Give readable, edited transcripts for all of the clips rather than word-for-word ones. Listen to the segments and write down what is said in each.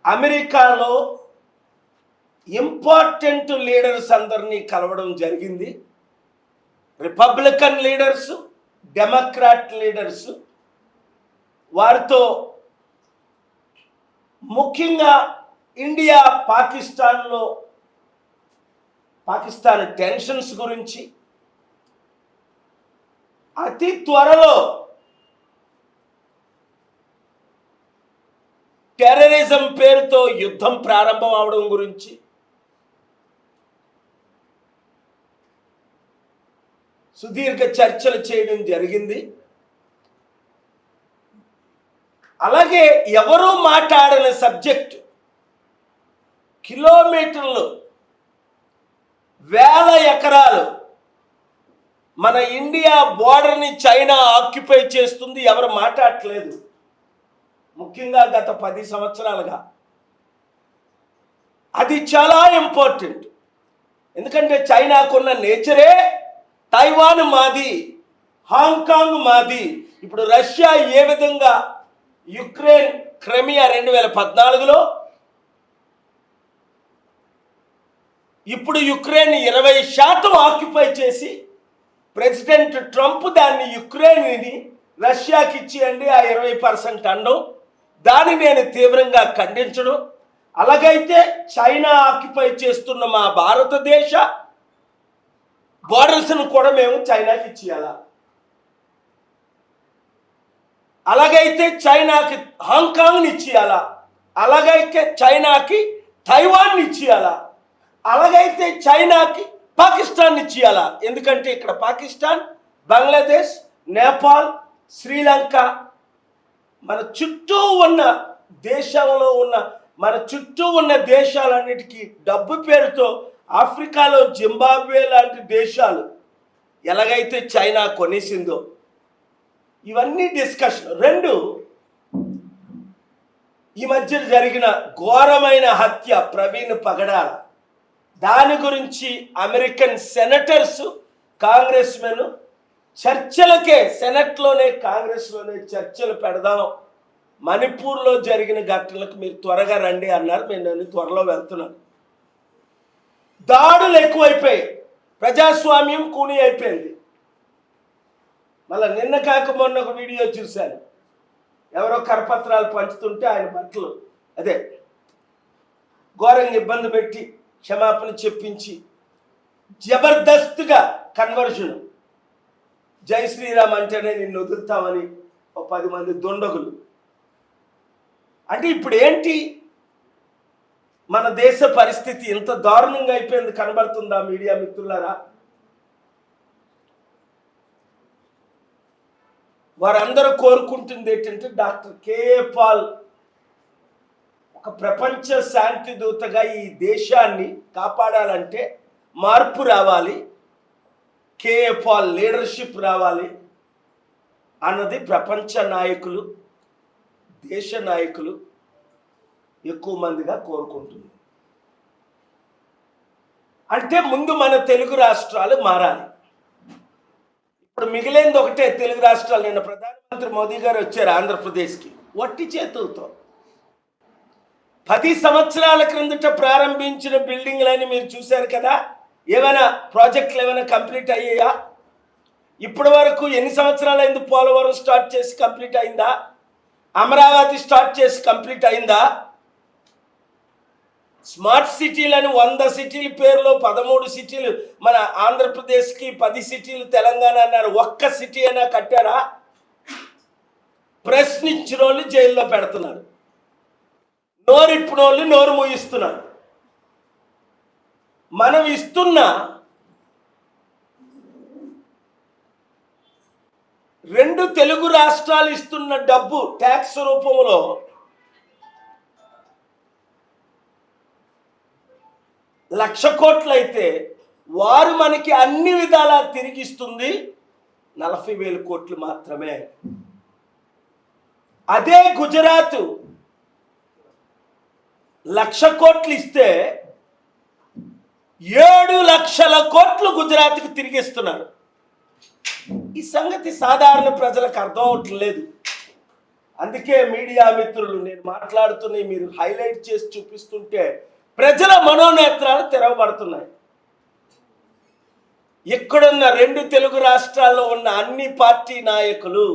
అమెరికాలో important leaders అందరినీ కలవడం జరిగింది. Republican leaders, Democrat leaders. వారితో ముఖ్యంగా ఇండియా పాకిస్తాన్ టెన్షన్స్ గురించి, అతి త్వరలో టెర్రరిజం పేరుతో యుద్ధం ప్రారంభం అవడం గురించి, సుదీర్ఘ చర్చలు చేయడం జరిగింది. అలాగే ఎవరూ మాట్లాడని సబ్జెక్ట్, కిలోమీటర్లు, వేల ఎకరాలు మన ఇండియా బోర్డర్ని చైనా ఆక్యుపై చేస్తుంది. ఎవరు మాట్లాడట్లేదు. ముఖ్యంగా గత 10 సంవత్సరాలుగా అది చాలా ఇంపార్టెంట్. ఎందుకంటే చైనాకున్న నేచరే తైవాన్ మాది, హాంకాంగ్ మాది. ఇప్పుడు రష్యా ఏ విధంగా యుక్రెయిన్ క్రిమియా 2014లో, ఇప్పుడు యుక్రెయిన్ 20% ఆక్యుపై చేసి ప్రెసిడెంట్ ట్రంప్ దాన్ని యుక్రెయిన్ని రష్యాకి ఇచ్చేయండి ఆ 20% అనడం, దాన్ని నేను తీవ్రంగా ఖండించడం. అలాగైతే చైనా ఆక్యుపై చేస్తున్న మా భారతదేశ బోర్డర్స్ను కూడా మేము చైనాకి ఇచ్చేయాలా? అలాగైతే చైనాకి హాంకాంగ్ని ఇచ్చేయాలా? అలాగైతే చైనాకి తైవాన్ని ఇచ్చేయాలా? అలాగైతే చైనాకి పాకిస్తాన్ ఇచ్చేయాలా? ఎందుకంటే ఇక్కడ పాకిస్తాన్, బంగ్లాదేశ్, నేపాల్, శ్రీలంక, మన చుట్టూ ఉన్న దేశాలన్నిటికీ డబ్బు పేరుతో ఆఫ్రికాలో జింబాబ్వే లాంటి దేశాలు ఎలాగైతే చైనా కొనేసిందో, ఇవన్నీ డిస్కషన్. 2, ఈ మధ్య జరిగిన ఘోరమైన హత్య ప్రవీణ్ పగడాల, దాని గురించి అమెరికన్ సెనేటర్స్, కాంగ్రెస్ మెన్ చర్చలకే, సెనెట్లోనే కాంగ్రెస్లోనే చర్చలు పెడదాం, మణిపూర్లో జరిగిన ఘటనలకు మీరు త్వరగా రండి అన్నారు. నేను త్వరలో వెళ్తున్నాను. దాడులు ఎక్కువైపోయాయి, ప్రజాస్వామ్యం కూని అయిపోయింది. మళ్ళీ నిన్న కాక మొన్న ఒక వీడియో చూశాను, ఎవరో కరపత్రాలు పంచుతుంటే ఆయన బట్టలు అదే ఘోరంగా ఇబ్బంది పెట్టి క్షమాపణ చెప్పించి జబర్దస్త్గా కన్వర్షన్, జై శ్రీరామ్ అంటేనే నిన్ను వదులుతామని ఒక 10 మంది దుండగులు. అంటే ఇప్పుడు ఏంటి మన దేశ పరిస్థితి ఇంత దారుణంగా అయిపోయింది కనబడుతుందా మీడియా మిత్రులారా? వారందరూ కోరుకుంటుంది ఏంటంటే డాక్టర్ కేఏ పాల్ ఒక ప్రపంచ శాంతి దూతగా ఈ దేశాన్ని కాపాడాలంటే మార్పు రావాలి, కేఏ పాల్ లీడర్షిప్ రావాలి అన్నది ప్రపంచ నాయకులు, దేశ నాయకులు ఎక్కువ మందిగా కోరుకుంటుంది. అంటే ముందు మన తెలుగు రాష్ట్రాలు మారాలి. ఇప్పుడు మిగిలింది ఒకటే, తెలుగు రాష్ట్రాలు. నిన్న ప్రధానమంత్రి మోదీ గారు వచ్చారు ఆంధ్రప్రదేశ్కి వట్టి చేతులతో. 10 సంవత్సరాల క్రిందట ప్రారంభించిన బిల్డింగ్లని మీరు చూశారు కదా. ఏమైనా ప్రాజెక్టులు ఏమైనా కంప్లీట్ అయ్యాయా? ఇప్పటి వరకు ఎన్ని సంవత్సరాలు అయింది? పోలవరం స్టార్ట్ చేసి కంప్లీట్ అయిందా? అమరావతి స్టార్ట్ చేసి కంప్లీట్ అయిందా? స్మార్ట్ సిటీలని 100 సిటీల పేరులో 13 సిటీలు మన ఆంధ్రప్రదేశ్కి, 10 సిటీలు తెలంగాణ అన్నారు. ఒక్క సిటీ అయినా కట్టారా? ప్రశ్నించిన వాళ్ళు జైల్లో పెడుతున్నారు, నోరిప్పిన వాళ్ళు నోరు మూయిస్తున్నారు. మనం ఇస్తున్న 2 తెలుగు రాష్ట్రాలు ఇస్తున్న డబ్బు ట్యాక్స్ రూపంలో లక్ష కోట్లు అయితే, వారు మనకి అన్ని విధాలా తిరిగిస్తుంది 40,000 కోట్లు మాత్రమే. అదే గుజరాత్ 1,00,000 కోట్లు ఇస్తే 7 లక్షల కోట్లు గుజరాత్కి తిరిగిస్తున్నారు. ఈ సంగతి సాధారణ ప్రజలకు అర్థం అవట్లేదు. అందుకే మీడియా మిత్రులు నేను మాట్లాడుతున్న మీరు హైలైట్ చేసి చూపిస్తుంటే ప్రజల మనోనేత్రాలు తెరవబడుతున్నాయి. ఇక్కడున్న 2 తెలుగు రాష్ట్రాల్లో ఉన్న అన్ని పార్టీ నాయకులు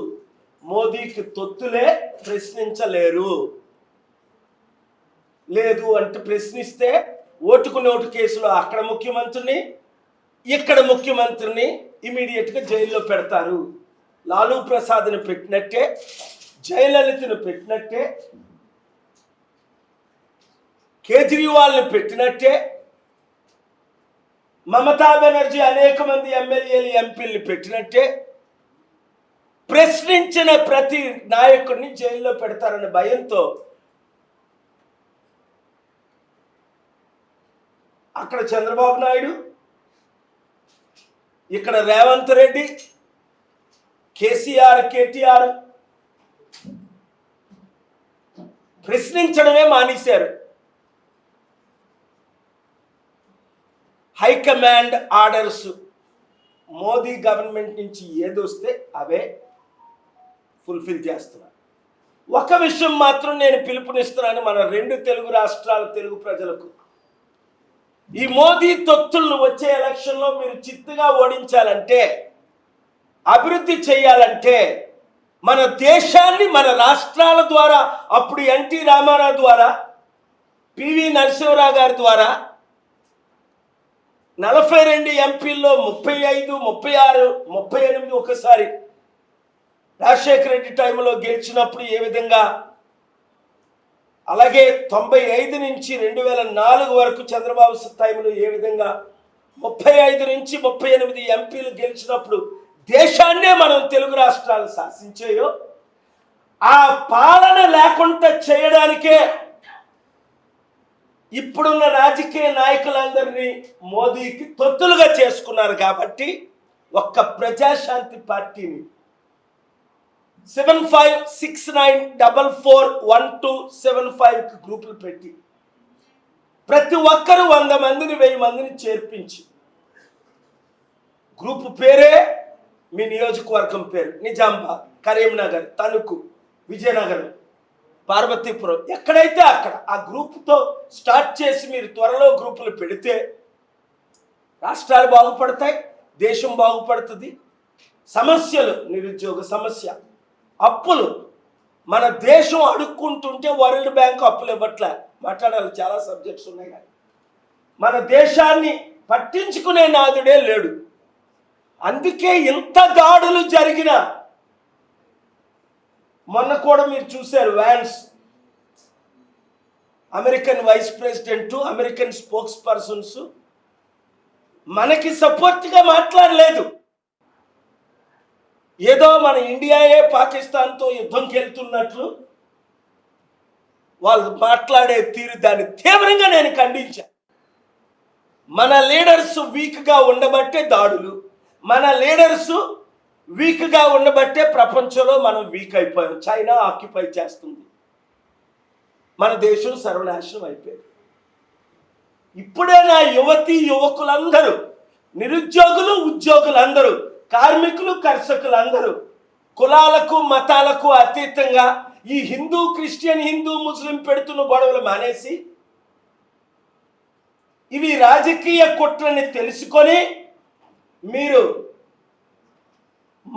మోదీకి తొత్తులే, ప్రశ్నించలేరు. లేదు అంటే ప్రశ్నిస్తే ఓటుకు నోటు కేసులో అక్కడ ముఖ్యమంత్రిని, ఇక్కడ ముఖ్యమంత్రిని ఇమీడియట్గా జైల్లో పెడతారు. లాలూ ప్రసాద్ని పెట్టినట్టే, జయలలితను పెట్టినట్టే, కేజ్రీవాల్ని పెట్టినట్టే, మమతా బెనర్జీ అనేక మంది ఎమ్మెల్యేలు ఎంపీలు పెట్టినట్టే ప్రశ్నించిన ప్రతి నాయకుడిని జైల్లో పెడతారనే భయంతో అక్కడ చంద్రబాబు నాయుడు, ఇక్కడ రేవంత్ రెడ్డి, కేసీఆర్, కేటీఆర్ ప్రశ్నించడమే మానేశారు. హైకమాండ్ ఆర్డర్స్ మోదీ గవర్నమెంట్ నుంచి ఏదొస్తే అవే ఫుల్ఫిల్ చేస్తున్నారు. ఒక విషయం మాత్రం నేను పిలుపునిస్తున్నాను మన 2 తెలుగు రాష్ట్రాల తెలుగు ప్రజలకు. ఈ మోదీ తొత్తులను వచ్చే ఎలక్షన్లో మీరు చిత్తుగా ఓడించాలంటే, అభివృద్ధి చేయాలంటే, మన దేశాన్ని మన రాష్ట్రాల ద్వారా, అప్పుడు ఎన్టీ రామారావు ద్వారా, పివి నరసింహరావు గారి ద్వారా 42 ఎంపీల్లో 35, 36, 38 ఒకసారి రాజశేఖర రెడ్డి టైంలో గెలిచినప్పుడు ఏ విధంగా, అలాగే 95 నుంచి 2004 వరకు చంద్రబాబు టైంలో ఏ విధంగా 35 నుంచి 38 ఎంపీలు గెలిచినప్పుడు దేశాన్నే మనం తెలుగు రాష్ట్రాలు శాసించాయో, ఆ పాలన లేకుండా చేయడానికే ఇప్పుడున్న రాజకీయ నాయకులందరినీ మోదీకి తొత్తులుగా చేసుకున్నారు. కాబట్టి ఒక్క ప్రజాశాంతి పార్టీని 7569441275 గ్రూపులు పెట్టి ప్రతి ఒక్కరు 100 మందిని 1000 మందిని చేర్పించి, గ్రూపు పేరే మీ నియోజకవర్గం పేరు, నిజామాబాద్, కరీంనగర్, తణుకు, విజయనగరం, పార్వతీపురం, ఎక్కడైతే అక్కడ ఆ గ్రూపుతో స్టార్ట్ చేసి మీరు త్వరలో గ్రూపులు పెడితే రాష్ట్రాలు బాగుపడతాయి, దేశం బాగుపడుతుంది. సమస్యలు, నిరుద్యోగ సమస్య, అప్పులు, మన దేశం అడుక్కుంటుంటే వరల్డ్ బ్యాంక్ అప్పులు ఇవ్వట్లే, మాట్లాడాలి చాలా సబ్జెక్ట్స్ ఉన్నాయి కానీ మన దేశాన్ని పట్టించుకునే నాదుడే లేడు. అందుకే ఇంత దాడులు జరిగిన, మొన్న కూడా మీరు చూశారు Vance, American vice president, American spokespersons మనకి సపోర్ట్గా మాట్లాడలేదు. ఏదో మన ఇండియాయే పాకిస్తాన్తో యుద్ధంకి వెళ్తున్నట్లు వాళ్ళు మాట్లాడే తీరు, దాన్ని తీవ్రంగా నేను ఖండించాను. మన లీడర్స్ వీక్గా ఉండబట్టే దాడులు, మన లీడర్స్ వీక్గా ఉండబట్టే ప్రపంచంలో మనం వీక్ అయిపోయాం. చైనా ఆక్యుపై చేస్తుంది, మన దేశం సర్వనాశనం అయిపోయింది. ఇప్పుడే నా యువతీ యువకులందరూ, నిరుద్యోగులు, ఉద్యోగులందరూ, కార్మికులు, కర్షకులందరూ కులాలకు మతాలకు అతీతంగా ఈ హిందూ క్రిస్టియన్, హిందూ ముస్లిం పెడుతున్న గొడవలు మానేసి ఇవి రాజకీయ కుట్రని తెలుసుకొని మీరు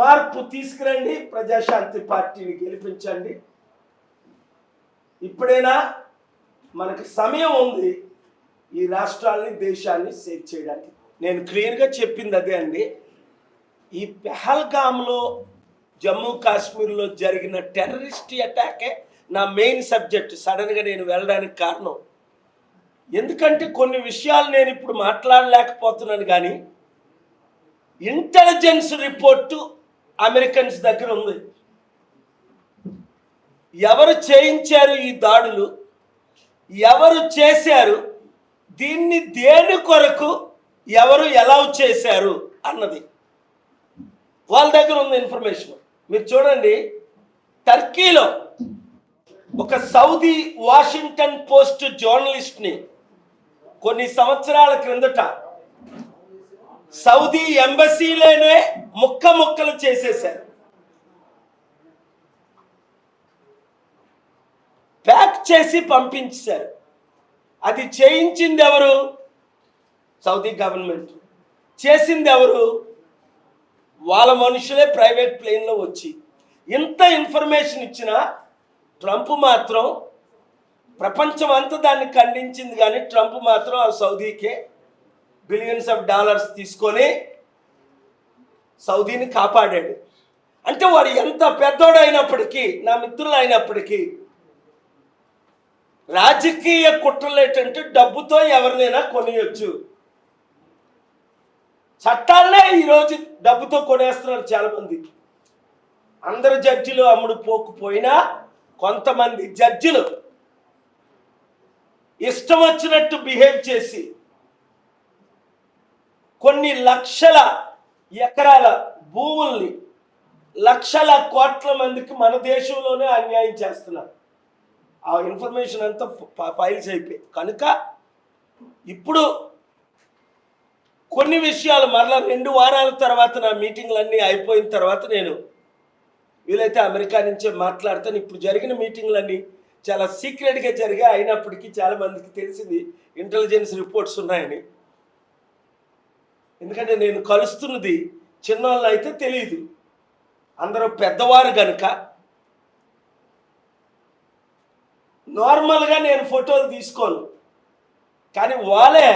మార్పు తీసుకురండి, ప్రజాశాంతి పార్టీని గెలిపించండి. ఇప్పుడైనా మనకు సమయం ఉంది ఈ రాష్ట్రాలని, దేశాన్ని సేవ్ చేయడానికి. నేను క్లియర్గా చెప్పింది అదే అండి. ఈ పెహల్గామ్లో, జమ్మూ కాశ్మీర్లో జరిగిన టెర్రరిస్ట్ అటాకే నా మెయిన్ సబ్జెక్ట్. సడన్గా నేను వెళ్ళడానికి కారణం ఎందుకంటే కొన్ని విషయాలు నేను ఇప్పుడు మాట్లాడలేకపోతున్నాను, కానీ ఇంటెలిజెన్స్ రిపోర్టు అమెరికన్స్ దగ్గర ఉంది. ఎవరు చేయించారు ఈ దాడులు, ఎవరు చేశారు, దీన్ని దేని కొరకు ఎవరు ఎలా చేశారు అన్నది వాళ్ళ దగ్గర ఉంది ఇన్ఫర్మేషన్. మీరు చూడండి, టర్కీలో ఒక సౌదీ వాషింగ్టన్ పోస్ట్ జర్నలిస్ట్ని కొన్ని సంవత్సరాల క్రిందట సౌదీ ఎంబసీలోనే ముక్కలు చేసేశారు. చేసి పంపించారు. అది చేయించింది ఎవరు? Saudi government. చేసింది ఎవరు? వాళ్ళ మనుషులే ప్రైవేట్ ప్లేన్లో వచ్చి. ఇంత ఇన్ఫర్మేషన్ ఇచ్చినా ట్రంప్ మాత్రం, ప్రపంచం అంతా దాన్ని ఖండించింది, కానీ ట్రంప్ మాత్రం ఆ సౌదీకే బిలియన్స్ ఆఫ్ డాలర్స్ తీసుకొని సౌదీని కాపాడాడు. అంటే వాడు ఎంత పెద్దోడైనప్పటికీ, నా మిత్రులు అయినప్పటికీ, రాజకీయ కుట్రలు ఏంటంటే డబ్బుతో ఎవరినైనా కొనియొచ్చు. చట్టాలనే ఈరోజు డబ్బుతో కొనేస్తున్నారు చాలామంది. అందరు జడ్జిలు అమ్ముడు పోకపోయినా కొంతమంది జడ్జిలు ఇష్టం వచ్చినట్టు బిహేవ్ చేసి కొన్ని లక్షల ఎకరాల భూముల్ని లక్షల కోట్ల మందికి మన దేశంలోనే అన్యాయం చేస్తున్నారు. ఆ ఇన్ఫర్మేషన్ అంతా ఫైల్స్ అయిపోయి కనుక ఇప్పుడు కొన్ని విషయాలు మరలా 2 వారాల తర్వాత నా మీటింగ్లన్నీ అయిపోయిన తర్వాత నేను వీలైతే అమెరికా నుంచే మాట్లాడతాను. ఇప్పుడు జరిగిన మీటింగ్లన్నీ చాలా సీక్రెట్గా జరిగాయి. అయినప్పటికీ చాలామందికి తెలిసింది ఇంటెలిజెన్స్ రిపోర్ట్స్ ఉన్నాయని. ఎందుకంటే నేను కలుస్తున్నది చిన్నవాళ్ళు అయితే తెలియదు, అందరూ పెద్దవారు కనుక. నార్మల్గా నేను ఫోటోలు తీసుకోను, కానీ వాళ్ళే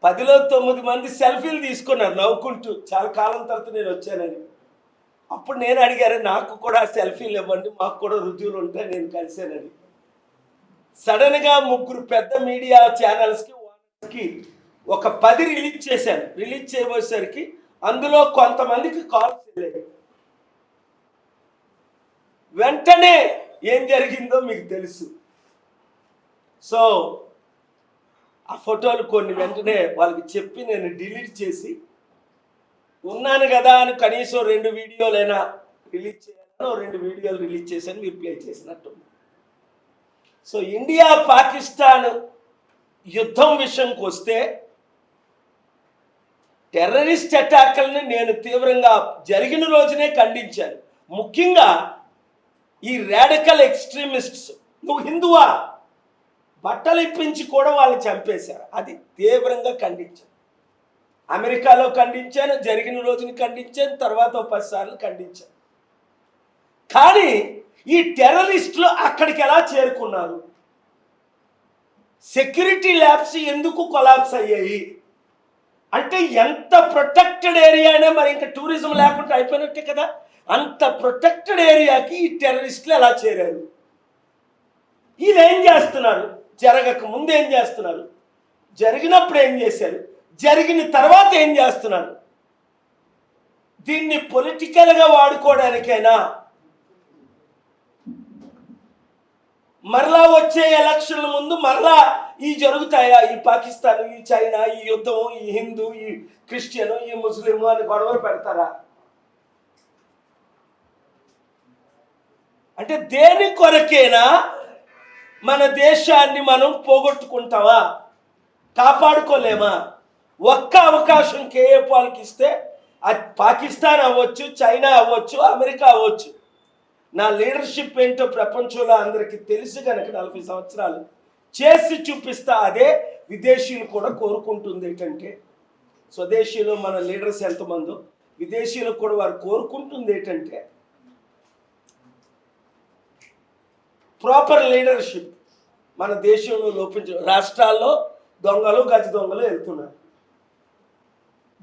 10లో 9 మంది సెల్ఫీలు తీసుకున్నారు నవ్వుకుంటూ, చాలా కాలం తర్వాత నేను వచ్చానని. అప్పుడు నేను అడిగారు, నాకు కూడా సెల్ఫీలు ఇవ్వండి, మాకు కూడా రుజువులు ఉంటాయి నేను కలిసానని. సడన్గా 3 పెద్ద మీడియా ఛానల్స్కి ఒక 10 రిలీజ్ చేశాను. రిలీజ్ చేయబోయేసరికి అందులో కొంతమందికి కాల్స్ వెళ్ళాయి. వెంటనే ఏం జరిగిందో మీకు తెలుసు. సో ఆ ఫోటోలు కొన్ని వెంటనే వాళ్ళకి చెప్పి నేను డిలీట్ చేసి, ఉన్నాను కదా అని కనీసం 2 వీడియోలైనా రిలీజ్ చేయాలని 2 వీడియోలు రిలీజ్ చేశాను, మీరు ప్లే చేసినట్టు. సో ఇండియా పాకిస్తాన్ యుద్ధం విషయంకి వస్తే టెర్రరిస్ట్ అటాక్లని నేను తీవ్రంగా జరిగిన రోజునే ఖండించాను. ముఖ్యంగా ఈ రాడికల్ ఎక్స్ట్రీమిస్ట్స్, నువ్వు హిందువా, బట్టలు ఇప్పించి కూడా వాళ్ళని చంపేశారు. అది తీవ్రంగా ఖండించాను. అమెరికాలో ఖండించాను, జరిగిన రోజుని ఖండించాను, తర్వాత 10 సార్లు ఖండించాను. కానీ ఈ టెర్రరిస్టులు అక్కడికి ఎలా చేరుకున్నారు? సెక్యూరిటీ ల్యాబ్స్ ఎందుకు కొలాప్స్ అయ్యాయి అంటే, ఎంత ప్రొటెక్టెడ్ ఏరియానే, మరి ఇంకా టూరిజం లేకుండా అయిపోయినట్టే కదా. అంత ప్రొటెక్టెడ్ ఏరియాకి ఈ టెర్రరిస్టులు ఎలా చేరారు? వీళ్ళు ఏం చేస్తున్నారు? జరగక ముందు ఏం చేస్తున్నారు, జరిగినప్పుడు ఏం చేశారు, జరిగిన తర్వాత ఏం చేస్తున్నారు? దీన్ని పొలిటికల్గా వాడుకోవడానికైనా, మరలా వచ్చే ఎలక్షన్ల ముందు మరలా ఈ జరుగుతాయా? ఈ పాకిస్తాన్, ఈ చైనా, ఈ యుద్ధం, ఈ హిందూ, ఈ క్రిస్టియను, ఈ ముస్లిము అని గొడవలు పెడతారా? అంటే దేని కొరకేనా మన దేశాన్ని మనం పోగొట్టుకుంటామా, కాపాడుకోలేమా? ఒక్క అవకాశం కేఏ పాల్కి ఇస్తే, అది పాకిస్తాన్ అవ్వచ్చు, చైనా అవ్వచ్చు, అమెరికా అవ్వచ్చు, నా లీడర్షిప్ ఏంటో ప్రపంచంలో అందరికీ తెలుసు కనుక 40 సంవత్సరాలు చేసి చూపిస్తా. అదే విదేశీయులు కూడా కోరుకుంటుంది. ఏంటంటే స్వదేశీయులు మన లీడర్స్ ఎంతమందో, విదేశీయులు కూడా వారు కోరుకుంటుంది ఏంటంటే ప్రాపర్ లీడర్షిప్. మన దేశంలో లోపించ, రాష్ట్రాల్లో దొంగలు గజ దొంగలు వెళ్తున్నారు,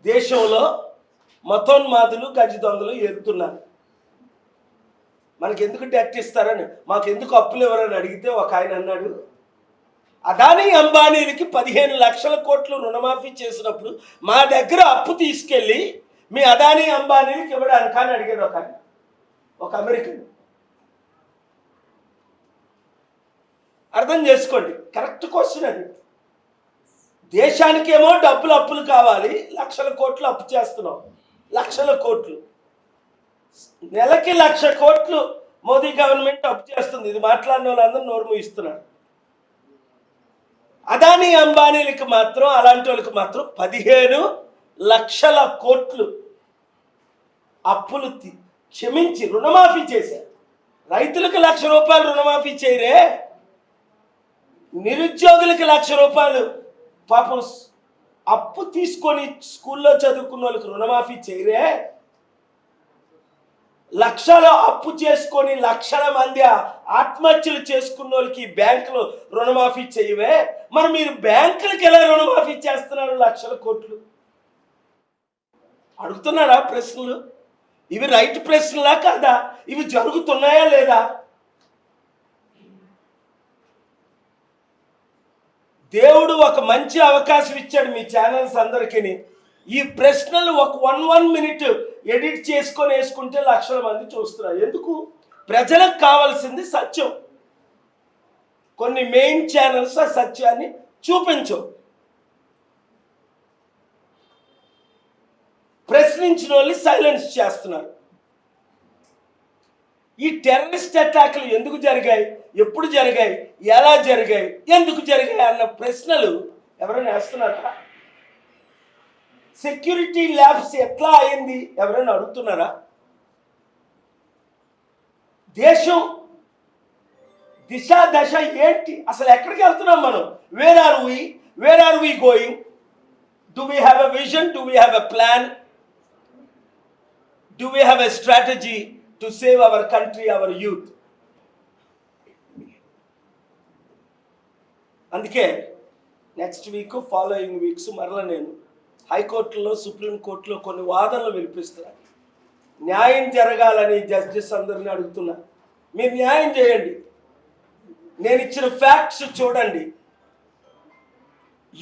దేశంలో మతోన్మాదులు గజ దొంగలు వెళ్తున్నారు. మనకి ఎందుకు డెట్ ఇస్తారని, మాకు ఎందుకు అప్పులు ఎవరని అడిగితే ఒక ఆయన అన్నాడు, అదానీ అంబానీలకి 15 లక్షల కోట్లు రుణమాఫీ చేసినప్పుడు మా దగ్గర అప్పు తీసుకెళ్ళి మీ అదానీ అంబానీలకి ఇవ్వడానికి అని అడిగాడు ఒక అమెరికన్. అర్థం చేసుకోండి, కరెక్ట్ క్వశ్చన్ అది. దేశానికేమో అప్పులు కావాలి, లక్షల కోట్లు అప్పు చేస్తున్నాం, లక్షల కోట్లు, నెలకి 1,00,000 కోట్లు మోదీ గవర్నమెంట్ అప్పు చేస్తుంది. ఇది మాట్లాడిన వాళ్ళందరూ నోరు మూయిస్తున్నారు. అదానీ అంబానీలకి మాత్రం, అలాంటి వాళ్ళకి మాత్రం 15 లక్షల కోట్లు అప్పులు క్షమించి రుణమాఫీ చేశారు. రైతులకు 1,00,000 రూపాయలు రుణమాఫీ చేయరే, నిరుద్యోగులకి 1,00,000 రూపాయలు పాపం అప్పు తీసుకొని స్కూల్లో చదువుకున్న వాళ్ళకి రుణమాఫీ చేయరే, లక్షలు అప్పు చేసుకొని లక్షల మంది ఆత్మహత్యలు చేసుకున్న వాళ్ళకి బ్యాంకులు రుణమాఫీ చేయవే, మరి మీరు బ్యాంకులకు ఎలా రుణమాఫీ చేస్తున్నారు 1,00,000 కోట్లు? అడుగుతున్నారా ప్రశ్నలు? ఇవి రైట్ ప్రశ్నలా కాదా? ఇవి జరుగుతున్నాయా లేదా? దేవుడు ఒక మంచి అవకాశం ఇచ్చాడు మీ ఛానల్స్ అందరికీ. ఈ ప్రశ్నలు ఒక 1 మినిట్ ఎడిట్ చేసుకొని వేసుకుంటే లక్షల మంది చూస్తున్నారు. ఎందుకు? ప్రజలకు కావాల్సింది సత్యం. కొన్ని మెయిన్ ఛానల్స్ ఆ సత్యాన్ని చూపించవు. ప్రశ్నించిన వాళ్ళని సైలెన్స్ చేస్తున్నారు. ఈ టెర్రరిస్ట్ అటాక్లు ఎందుకు జరిగాయి, ఎప్పుడు జరిగాయి, ఎలా జరిగాయి, ఎందుకు జరిగాయి అన్న ప్రశ్నలు ఎవరైనా వేస్తున్నారా? సెక్యూరిటీ ల్యాబ్స్ ఎట్లా అయింది ఎవరైనా అడుగుతున్నారా? దేశం దిశ దశ ఏంటి, అసలు ఎక్కడికి వెళ్తున్నాం మనం? Where are we going? Do we have a vision? Do we have a plan? Do we have a strategy to save our country, our youth? అందుకే నెక్స్ట్ వీక్, ఫాలోయింగ్ వీక్స్ మరలా నేను హైకోర్టులో, సుప్రీంకోర్టులో కొన్ని వాదనలు వినిపిస్తున్నాను. న్యాయం జరగాలని జస్టిస్ అందరిని అడుగుతున్నా. మీరు న్యాయం చేయండి. నేను ఇచ్చిన ఫ్యాక్ట్స్ చూడండి.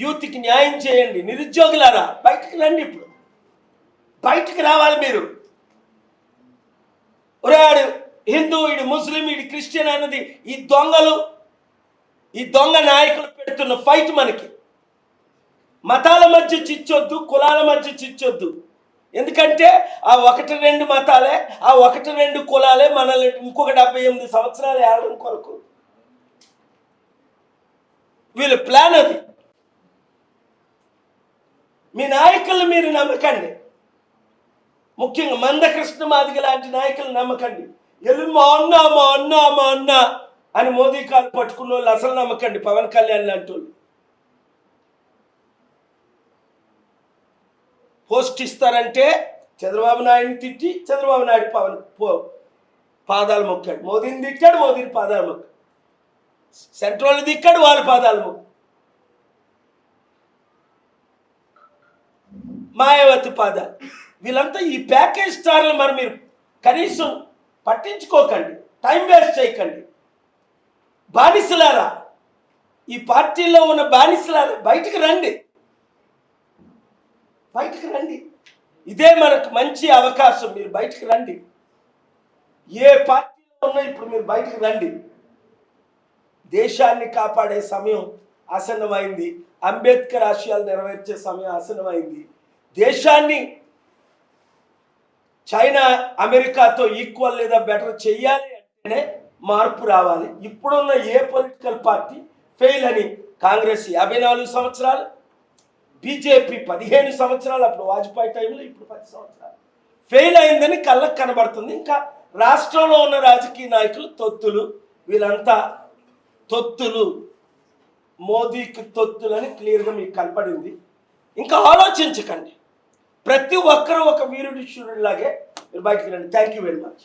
యూత్కి న్యాయం చేయండి. నిరుద్యోగులారా బయటికి రండి. ఇప్పుడు బయటికి రావాలి మీరు. ఒరాడు హిందూ, ఇడు ముస్లిం, ఇడు క్రిస్టియన్ అన్నది ఈ దొంగలు, ఈ దొంగ నాయకులు పెడుతున్న ఫైట్. మనకి మతాల మధ్య చిచ్చొద్దు, కులాల మధ్య చిచ్చొద్దు. ఎందుకంటే ఆ 1-2 మతాలే, ఆ 1-2 కులాలే మనల్ని ఇంకొక 78 సంవత్సరాలు ఏడడం కొరకు వీళ్ళ ప్లాన్ అది. మీ నాయకులను మీరు నమ్మకండి. ముఖ్యంగా మందకృష్ణ మాదిగ లాంటి నాయకులు నమ్మకండి. మా అన్న అని మోదీ కాలు పట్టుకున్న వాళ్ళు అసలు నమ్మకండి. పవన్ కళ్యాణ్ లాంటి వాళ్ళు పోస్ట్ ఇస్తారంటే చంద్రబాబు నాయుడిని తిట్టి చంద్రబాబు నాయుడు పాదాలు మొక్కాడు, మోదీని తిట్టాడు, మోదీని పాదాలు మొక్కాడు, సెంట్రల్ దిక్కాడు, వాళ్ళ పాదాలు మొక్కాడు. మాయావతి పాదాలు, వీళ్ళంతా ఈ ప్యాకేజ్ స్టార్లు. మరి మీరు కనీసం పట్టించుకోకండి, టైం వేస్ట్ చేయకండి. బానిసలారా, ఈ పార్టీలో ఉన్న బానిసలారా బయటికి రండి, బయటికి రండి. ఇదే మనకు మంచి అవకాశం. మీరు బయటికి రండి. ఏ పార్టీలో ఉన్నా ఇప్పుడు మీరు బయటికి రండి. దేశాన్ని కాపాడే సమయం ఆసన్నమైంది. అంబేద్కర్ ఆశయాలు నెరవేర్చే సమయం ఆసన్నమైంది. దేశాన్ని చైనా, అమెరికాతో ఈక్వల్ లేదా బెటర్ చెయ్యాలి అంటేనే మార్పు రావాలి. ఇప్పుడున్న ఏ పొలిటికల్ పార్టీ ఫెయిల్ అని, కాంగ్రెస్ 54 సంవత్సరాలు, బీజేపీ 15 సంవత్సరాలు, అప్పుడు వాజ్పేయి టైంలో, ఇప్పుడు 10 సంవత్సరాలు ఫెయిల్ అయిందని కళ్ళకు కనబడుతుంది. ఇంకా రాష్ట్రంలో ఉన్న రాజకీయ నాయకులు తొత్తులు, వీళ్ళంతా తొత్తులు, మోదీకి తొత్తులని క్లియర్గా మీకు కనపడింది. ఇంకా ఆలోచించకండి. ప్రతి ఒక్కరూ ఒక వీరుడి శూరుడిలాగే మీరు బయటికి రండి. Thank you very much.